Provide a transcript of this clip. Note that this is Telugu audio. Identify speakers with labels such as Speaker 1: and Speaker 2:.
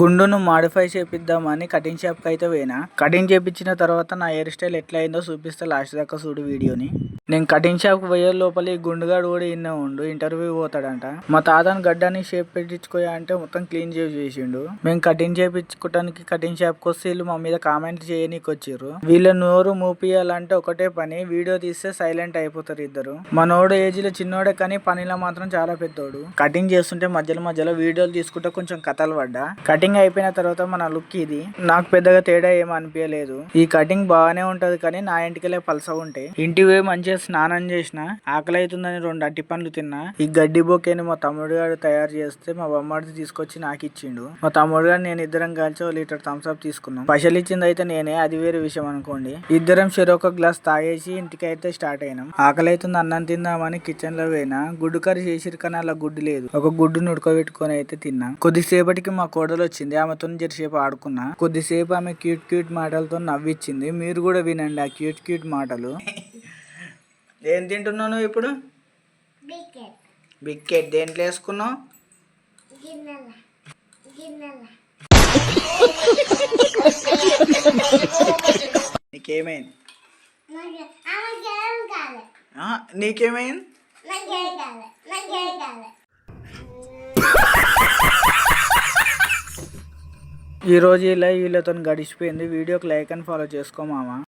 Speaker 1: గుండును మాడిఫై చేపిద్దామని కటింగ్ షాప్ కి అయితే పోయినా. కటింగ్ చేపించిన తర్వాత నా హెయిర్ స్టైల్ ఎట్లా అయిందో చూపిస్తా, లాస్ట్ దాకా చూడు వీడియోని. నేను కటింగ్ షాప్ కి పోయే లోపల ఈ గుండుగాడు కూడా ఇన్నే ఉండు, ఇంటర్వ్యూ పోతాడంట. మా తాతను గడ్డాన్ని షేప్ పెట్టించుకోయా అంటే మొత్తం క్లీన్ చేసిండు. మేము కటింగ్ చేపించుకోవడానికి కటింగ్ షాప్ కి వస్తే వీళ్ళు మా మీద కామెంట్ చేయనీకి వచ్చిర్రు. వీళ్ళ నోరు మూపియాలంటే ఒకటే పని, వీడియో తీస్తే సైలెంట్ అయిపోతారు ఇద్దరు. మనోడు ఏజ్ లో చిన్నోడే కానీ పనిలో మాత్రం చాలా పెద్దోడు. కటింగ్ చేస్తుంటే మధ్యలో వీడియోలు తీసుకుంటే కొంచెం కథలు పడ్డా. కటింగ్ అయిపోయిన తర్వాత మన లుక్ ఇది. నాకు పెద్దగా తేడా ఏం అనిపించలేదు. ఈ కటింగ్ బాగానే ఉంటది కానీ నా ఇంటికెళ్ళే పలస ఉంటాయి. ఇంటికి పోయి మంచిగా స్నానం చేసిన, ఆకలి అవుతుందని 2 అట్టి పండ్లు తిన్నా. ఈ గడ్డి బొకేని మా తమ్ముడు గారు తయారు చేస్తే మా బొమ్మడిది తీసుకొచ్చి నాకు ఇచ్చిండు. మా తమ్ముడు గారు నేను ఇద్దరం కలిసి 1 లీటర్ థమ్స్ అప్ తీసుకున్నాం. పైసలు ఇచ్చింది అయితే నేనే, అది వేరే విషయం అనుకోండి. ఇద్దరం చెరొక గ్లాస్ తాగేసి ఇంటికి అయితే స్టార్ట్ అయినాం. ఆకలి అవుతుంది అన్నం తిందామని కిచెన్ లో పోయినా. గుడ్డు కర్రీ చేసిరు కానీ అలా గుడ్డు లేదు. ఒక గుడ్డును ఉడకబెట్టుకొని అయితే తిన్నా. కొద్దిసేపటికి మా కోడలు వచ్చింది, ఆమెతో జరసేపు ఆడుకున్నా. కొద్దిసేపు ఆమె క్యూట్ మాటలతో నవ్విచ్చింది. మీరు కూడా వినండి ఆ క్యూట్ మాటలు. ఏం తింటున్నావు నువ్వు ఇప్పుడు? బిస్కెట్. దేంట్లో వేసుకున్నావు? నీకేమైంది? నీకేమైంది? ఈ రోజు ఇలా వీళ్ళతో గడిచిపోయింది. వీడియోకి లైక్ అండ్ ఫాలో చేసుకో మామ.